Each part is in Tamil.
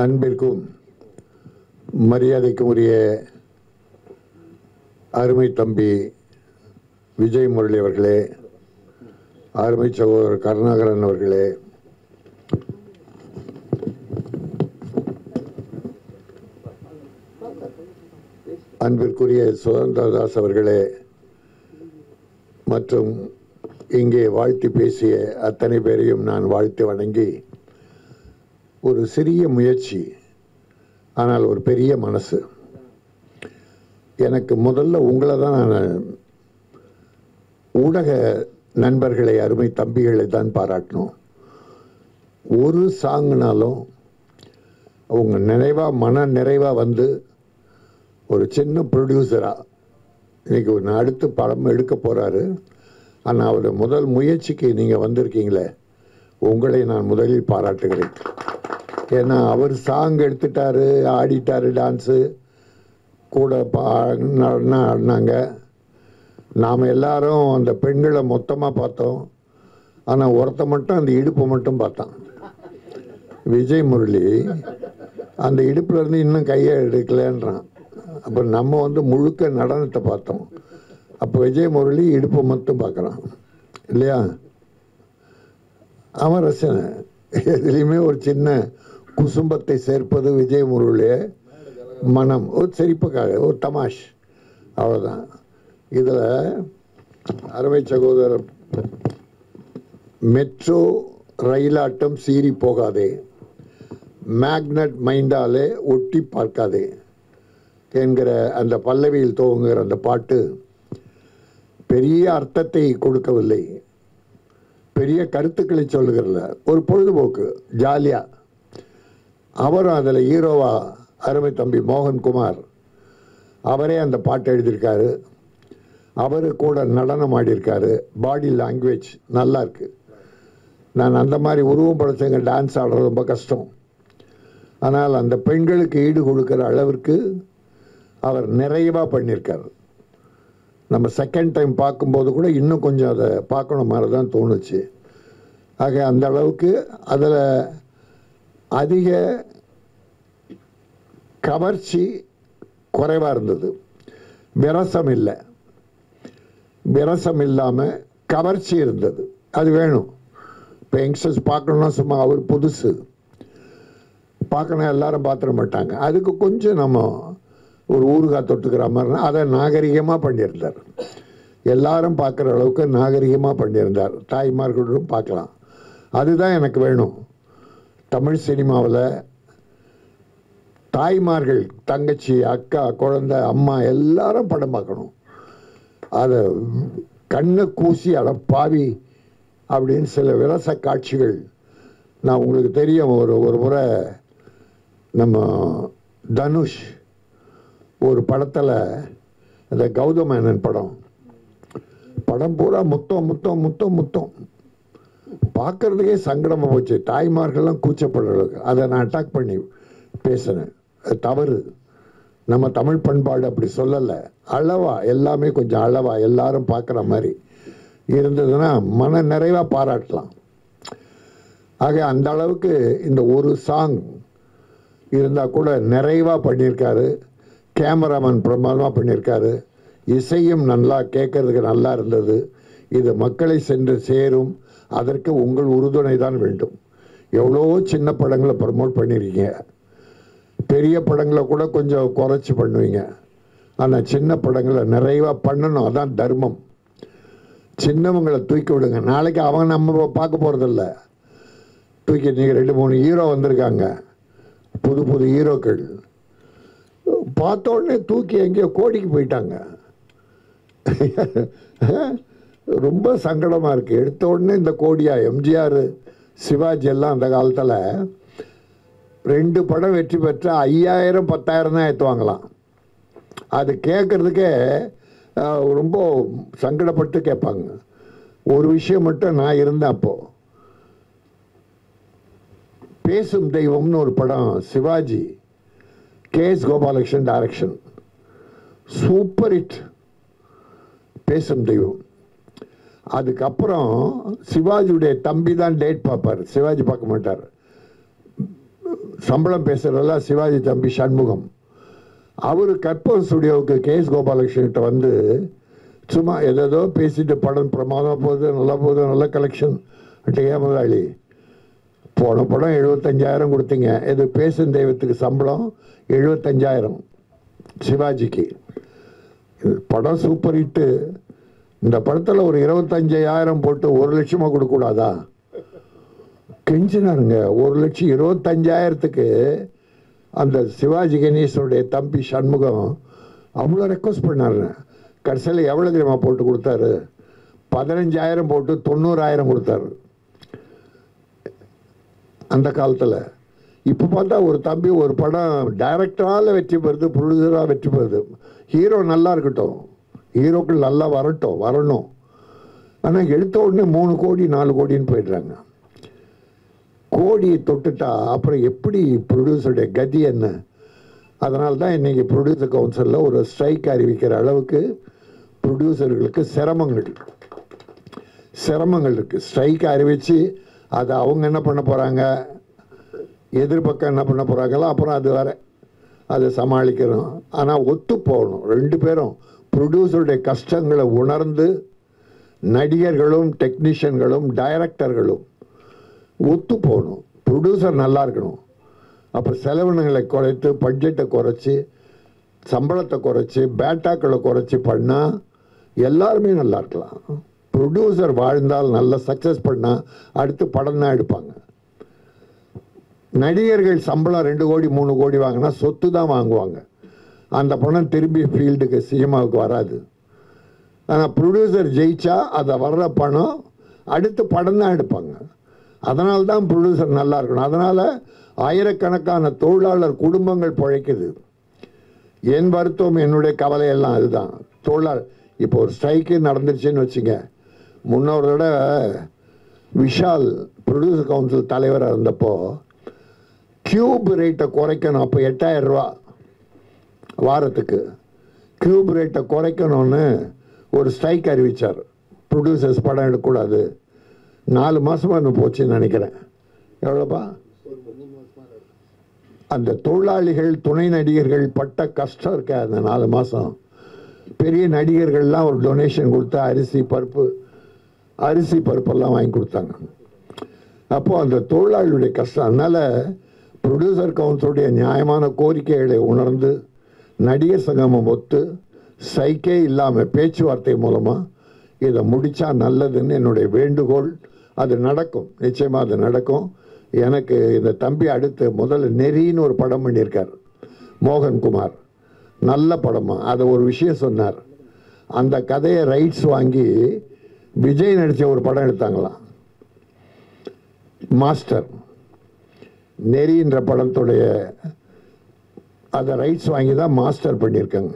அன்பிற்கும் மரியாதைக்கும் உரிய அருமை தம்பி விஜய் முரளி அவர்களே, அருமை சகோதரர் கருணாகரன் அவர்களே, அன்பிற்குரிய சுதந்திரதாஸ் அவர்களே மற்றும் இங்கே வாழ்த்தி பேசிய அத்தனை பேரையும் நான் வாழ்த்து வணங்கி, ஒரு சிறிய முயற்சி ஆனால் ஒரு பெரிய மனசு. எனக்கு முதல்ல உங்களை தான் நான் ஊடக நண்பர்களை, அருமை தம்பிகளை தான் பாராட்டணும். ஒரு சாங்குனாலும் அவங்க நிறைவாக மன நிறைவாக வந்து ஒரு சின்ன ப்ரொடியூசராக இன்றைக்கி ஒன்று அடுத்து படம் எடுக்க போகிறாரு. ஆனால் அவருடைய முதல் முயற்சிக்கு நீங்கள் வந்திருக்கீங்களே, உங்களை நான் முதலில் பாராட்டுகிறேன். ஏன்னா அவர் சாங் எடுத்துட்டாரு, ஆடிட்டாரு, டான்ஸு கூட ஆடினாங்க. நாம் எல்லாரும் அந்த பெண்களை மொத்தமாக பார்த்தோம். ஆனால் ஒருத்த மட்டும் அந்த இடுப்பை மட்டும் பார்த்தான். விஜய் முரளி அந்த இடுப்பில் இருந்து இன்னும் கையை எடுக்கலன்றான். அப்போ நம்ம வந்து முழுக்க நடனத்தை பார்த்தோம். அப்போ விஜய் முரளி இடுப்பை மட்டும் பார்க்குறான் இல்லையா? அவன் ரசனை எதுலேயுமே ஒரு சின்ன குசும்பத்தை சேர்ப்பது விஜய் முரளிய மனம், ஒரு சிரிப்புக்காக, ஒரு தமாஷ், அவ்வளோதான். இதில் அருமை சகோதரர் மெட்ரோ ரயிலாட்டம் சீறி போகாதே, மேக்னட் மைண்டாலே ஒட்டி பார்க்காதே என்கிற அந்த பல்லவியில் துவங்குகிற அந்த பாட்டு பெரிய அர்த்தத்தை கொடுக்கவில்லை, பெரிய கருத்துக்களை சொல்லுகிறல, ஒரு பொழுதுபோக்கு, ஜாலியாக. அவரும் அதில் ஹீரோவா அருமை தம்பி மோகன்குமார் அவரே அந்த பாட்டை எழுதியிருக்காரு. அவர் கூட நடனம் ஆடியிருக்காரு. பாடி லாங்குவேஜ் நல்லா இருக்கு. நான் அந்த மாதிரி உருவம் படைச்சவங்க டான்ஸ் ஆடுறது ரொம்ப கஷ்டம். ஆனால் அந்த பெண்களுக்கு ஈடு கொடுக்குற அளவிற்கு அவர் நிறைவாக பண்ணியிருக்கார். நம்ம செகண்ட் டைம் பார்க்கும்போது கூட இன்னும் கொஞ்சம் அதை பார்க்கணும் மாதிரி தான் தோணுச்சு. ஆக அந்த அளவுக்கு அதில் அதிக கவர்ச்சி குறைவாக இருந்தது. விரசம் இல்லை, விரசம் இல்லாமல் கவர்ச்சி இருந்தது. அது வேணும். இப்போ யங்ஸ்டர்ஸ் பார்க்கணுன்னா சும்மா அவர் புதுசு பார்க்கணும், எல்லாரும் பார்த்துட மாட்டாங்க. அதுக்கு கொஞ்சம் நம்ம ஒரு ஊறுகாய் தொட்டுக்கிற மாதிரினா அதை நாகரிகமாக பண்ணியிருந்தார். எல்லாரும் பார்க்குற அளவுக்கு நாகரிகமாக பண்ணியிருந்தார். தாய்மார்களும் பார்க்கலாம். அதுதான் எனக்கு வேணும். தமிழ் சினிமாவில் தாய்மார்கள், தங்கச்சி, அக்கா, குழந்தை, அம்மா எல்லாரும் படம் பார்க்கணும். அதை கண்ணை கூசி அட பாவி அப்படின்னு சில விரச காட்சிகள் நான் உங்களுக்கு தெரியும். ஒரு முறை நம்ம தனுஷ் ஒரு படத்தில், அந்த கௌதம் மேனன் படம் பூரா முத்தம் பார்க்கறதுக்கே சங்கடமாக போச்சு. தாய்மார்கள்லாம் கூச்சப்படுற அளவுக்கு அதை நான் அட்டாக் பண்ணி பேசினேன். தவறு. நம்ம தமிழ் பண்பாடு அப்படி சொல்லலை. அளவா, எல்லாமே கொஞ்சம் அளவா, எல்லாரும் பார்க்குற மாதிரி இருந்ததுன்னா மன நிறைவாக பாராட்டலாம். ஆக அந்த அளவுக்கு இந்த ஒரு சாங் இருந்தால் கூட நிறைவாக பண்ணியிருக்காரு. கேமராமேன் பிரமாதமாக பண்ணியிருக்காரு. இசையும் நல்லா கேட்கறதுக்கு நல்லா இருந்தது. இது மக்களை சென்று சேரும். அதற்கு உங்கள் உறுதுணை தான் வேண்டும். எவ்வளோ சின்ன படங்களை ப்ரமோட் பண்ணியிருக்கீங்க. பெரிய படங்களை கூட கொஞ்சம் குறைச்சி பண்ணுவீங்க. ஆனால் சின்ன படங்களை நிறைவாக பண்ணணும். அதான் தர்மம். சின்னவங்களை தூக்கி விடுங்க. நாளைக்கு அவங்க நம்ம பார்க்க போகிறதில்ல. தூக்கி நீங்கள் 2-3 ஹீரோ வந்திருக்காங்க, புது ஹீரோக்கள். பார்த்த உடனே தூக்கி எங்கேயோ கோடிக்கு போயிட்டாங்க. ரொம்ப சங்கடமாக இருக்குது. எடுத்த உடனே இந்த கோடியா, எம்ஜிஆர், சிவாஜி எல்லாம் அந்த காலத்தில் 2 படம் வெற்றி பெற்ற 5000 10,000 தான் ஏற்றுவாங்களாம். அது கேட்குறதுக்கே ரொம்ப சங்கடப்பட்டு கேட்பாங்க. ஒரு விஷயம் மட்டும் நான் இருந்தேன் அப்போது. பேசும் தெய்வம்னு ஒரு படம், Sivaji, KS Gopalakrishnan direction, super hit. Pesum Deivam. அதுக்கப்புறம் சிவாஜியுடைய தம்பி தான் டேட் பார்ப்பார், சிவாஜி பார்க்க மாட்டார். சம்பளம் பேசுகிறதெல்லாம் சிவாஜி தம்பி சண்முகம். அவர் கற்பகம் ஸ்டுடியோவுக்கு கேஎஸ் கோபாலகிருஷ்ணன்கிட்ட வந்து சும்மா ஏதோ பேசிட்டு படம் பிரமாதமாக போகுது, நல்ல கலெக்ஷன். முதலாளி போன படம் 75,000 கொடுத்தீங்க, இது பேசும் தெய்வத்துக்கு சம்பளம் 75,000 சிவாஜிக்கு. படம் சூப்பர் ஹிட்டு. இந்த படத்தில் ஒரு 25,000 போட்டு 1 லட்சமாக கொடுக்கக்கூடாதா? கெஞ்சினாருங்க. 1,25,000க்கு அந்த சிவாஜி கணேசனுடைய தம்பி சண்முகம் அவ்வளோ ரெக்வஸ்ட் பண்ணாரு. கடைசியில் எவ்வளோ தெரியுமா போட்டு கொடுத்தாரு? 15,000 போட்டு 90,000 கொடுத்தாரு அந்த காலத்தில். இப்போ பார்த்தா ஒரு தம்பி ஒரு படம் டைரக்டரால் வெற்றி பெறுது, ப்ரொடியூசராக வெற்றி பெறுது. ஹீரோ நல்லா இருக்கட்டும், ஹீரோக்கள் நல்லா வரணும். ஆனால் எடுத்த உடனே 3 கோடி 4 கோடின்னு போயிடுறாங்க. கோடியை தொட்டுட்டா அப்புறம் எப்படி ப்ரொடியூசருடைய கதி என்ன? அதனால தான் இன்றைக்கி ப்ரொடியூசர் கவுன்சிலில் ஒரு ஸ்ட்ரைக் அறிவிக்கிற அளவுக்கு ப்ரொடியூசர்களுக்கு சிரமங்கள் இருக்குது. ஸ்ட்ரைக் அறிவித்து அதை அவங்க என்ன பண்ண போகிறாங்க, எதிர்பக்கம் என்ன பண்ண போகிறாங்களோ அப்புறம் அது வேற, அதை சமாளிக்கிறோம். ஆனால் ஒத்து போகணும் 2 பேரும். ப்ரொடியூசருடைய கஷ்டங்களை உணர்ந்து நடிகர்களும் டெக்னீஷியன்களும் டைரக்டர்களும் ஒத்து போகணும். ப்ரொடியூசர் நல்லா இருக்கணும். அப்போ செலவினங்களை குறைத்து, பட்ஜெட்டை குறைச்சி, சம்பளத்தை குறைச்சி, பேட்டாக்களை குறைச்சி பண்ணால் எல்லாருமே நல்லா இருக்கலாம். ப்ரொடியூசர் வாழ்ந்தால் நல்லா சக்ஸஸ் பண்ணால் அடுத்து படம் தான் எடுப்பாங்க. நடிகர்கள் சம்பளம் 2 கோடி 3 கோடி வாங்கினா சொத்து தான் வாங்குவாங்க. அந்த பணம் திரும்பி ஃபீல்டுக்கு சினிமாவுக்கு வராது. ஆனால் ப்ரொடியூசர் ஜெயிச்சா அதை வர்ற பணம் அடுத்து படம் தான் எடுப்பாங்க. அதனால தான் ப்ரொடியூசர் நல்லா இருக்கணும். அதனால் ஆயிரக்கணக்கான தொழிலாளர் குடும்பங்கள் பிழைக்குது. என் வருத்தம், என்னுடைய கவலையெல்லாம் அதுதான். தொழிலாளர் இப்போ ஒரு ஸ்ட்ரைக்கு நடந்துருச்சுன்னு வச்சுங்க. முன்னொரு தடவை விஷால் ப்ரொடியூசர் கவுன்சில் தலைவராக இருந்தப்போ கியூப் ரேட்டை குறைக்கணும். அப்போ 8,000 ரூபா வாரத்துக்கு. கியூப் ரேட்டை குறைக்கணும்னு ஒரு ஸ்ட்ரைக் அறிவித்தார். ப்ரொடியூசர்ஸ் படம் எடுக்கக்கூடாது. 4 மாதமாக இன்னும் போச்சுன்னு நினைக்கிறேன். எவ்வளோப்பா? அந்த தொழிலாளிகள் துணை நடிகர்கள் பட்ட கஷ்டம் இருக்க அந்த 4 மாதம். பெரிய நடிகர்கள்லாம் ஒரு டொனேஷன் கொடுத்தா அரிசி பருப்பெல்லாம் வாங்கி கொடுத்தாங்க. அப்போது அந்த தொழிலாளியுடைய கஷ்டம். அதனால் ப்ரொடியூசர் கவுன்சிலுடைய நியாயமான கோரிக்கைகளை உணர்ந்து நடிகர் சங்கமம் ஒத்து ஸ்ட்ரைக்கே இல்லாமல் பேச்சுவார்த்தை மூலமாக இதை முடித்தா நல்லதுன்னு என்னுடைய வேண்டுகோள். அது நடக்கும், நிச்சயமாக அது நடக்கும். எனக்கு இந்த தம்பி அடுத்து முதல்ல நெறின்னு ஒரு படம் பண்ணியிருக்கார் மோகன்குமார். நல்ல படமாக அதை ஒரு விஷயம் சொன்னார். அந்த கதையை ரைட்ஸ் வாங்கி விஜய் நடித்த ஒரு படம் எடுத்தாங்களாம், மாஸ்டர். நெறின்ற படத்துடைய அதை ரைட்ஸ் வாங்கி தான் மாஸ்டர் பண்ணியிருக்காங்க.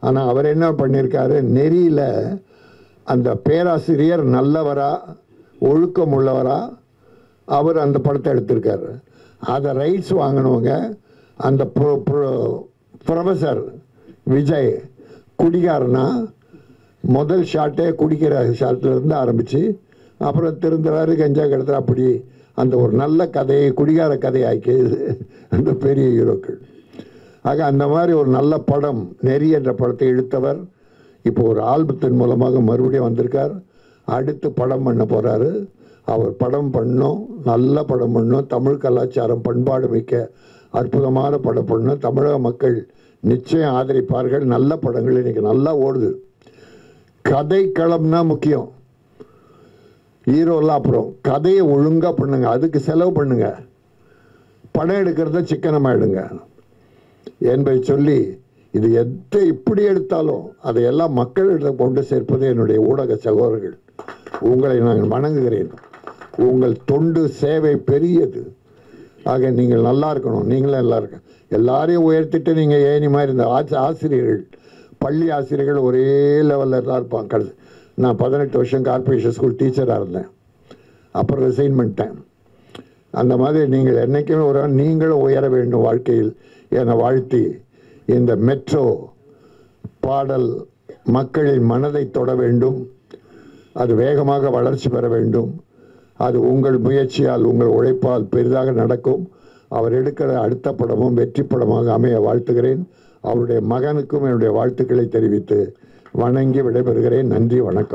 ஆனால் அவர் என்ன பண்ணியிருக்காரு, நெறியில் அந்த பேராசிரியர் நல்லவரா ஒழுக்கம் உள்ளவரா அவர் அந்த படத்தை எடுத்திருக்காரு. அதை ரைட்ஸ் வாங்கினவங்க அந்த ப்ரொஃபஸர் விஜய் குடிகாரனா முதல் ஷாட்டே குடிக்கிற ஷாட்டிலேருந்து ஆரம்பித்து அப்புறம் திருந்துறாரு, கஞ்சா கிடத்துற, அப்படி அந்த ஒரு நல்ல கதையை குடிகார கதையாக்கியது அந்த பெரிய ஹீரோக்கள். ஆக அந்த மாதிரி ஒரு நல்ல படம் நெறி என்ற படத்தை இழுத்தவர் இப்போ ஒரு ஆல்பத்தின் மூலமாக மறுபடியும் வந்திருக்கார். அடுத்து படம் பண்ண போகிறாரு. அவர் படம் பண்ணோம், நல்ல படம் பண்ணோம். தமிழ் கலாச்சாரம் பண்பாடு மிக்க அற்புதமான படம் பண்ணோம். தமிழக மக்கள் நிச்சயம் ஆதரிப்பார்கள். நல்ல படங்கள் இன்றைக்கி நல்லா ஓடுது. கதை களம்னா முக்கியம். ஹீரோலாம் அப்புறம் கதையை ஒழுங்காக பண்ணுங்க, அதுக்கு செலவு பண்ணுங்க. படம் எடுக்கிறத சிக்கனமாயிடுங்க என்பதை சொல்லி இது இப்படி எடுத்தாலும் அதையெல்லாம் மக்களிடம் கொண்டு சேர்ப்பது என்னுடைய ஊடக சகோதரர்கள். உங்களை நான் வணங்குகிறேன். உங்கள் தொண்டு சேவை பெரியது. ஆக நீங்கள் நல்லா இருக்கணும். நீங்களும் நல்லா இருக்க, எல்லாரையும் உயர்த்திட்டு நீங்கள் ஏனி மாதிரி இந்த ஆசிரியர்கள், பள்ளி ஆசிரியர்கள் ஒரே லெவலில் தான் இருப்பாங்க. கடைசி நான் 18 வருஷம் கார்பரேஷன் ஸ்கூல் டீச்சராக இருந்தேன். அப்புறம் ரிசைன் பண்ணிட்டேன். அந்த மாதிரி நீங்கள் என்றைக்குமே நீங்களும் உயர வேண்டும் வாழ்க்கையில் என வாழ்த்தி, இந்த மெட்ரோ பாடல் மக்களின் மனதை தொட வேண்டும். அது வேகமாக வளர்ச்சி பெற வேண்டும். அது உங்கள் முயற்சியால், உங்கள் உழைப்பால் பெரிதாக நடக்கும். அவர் எடுக்கிற அடுத்த படமும் வெற்றி படமாக அமைய வாழ்த்துகிறேன். அவருடைய மகனுக்கும் என்னுடைய வாழ்த்துக்களை தெரிவித்து வணங்கி விடைபெறுகிறேன். நன்றி, வணக்கம்.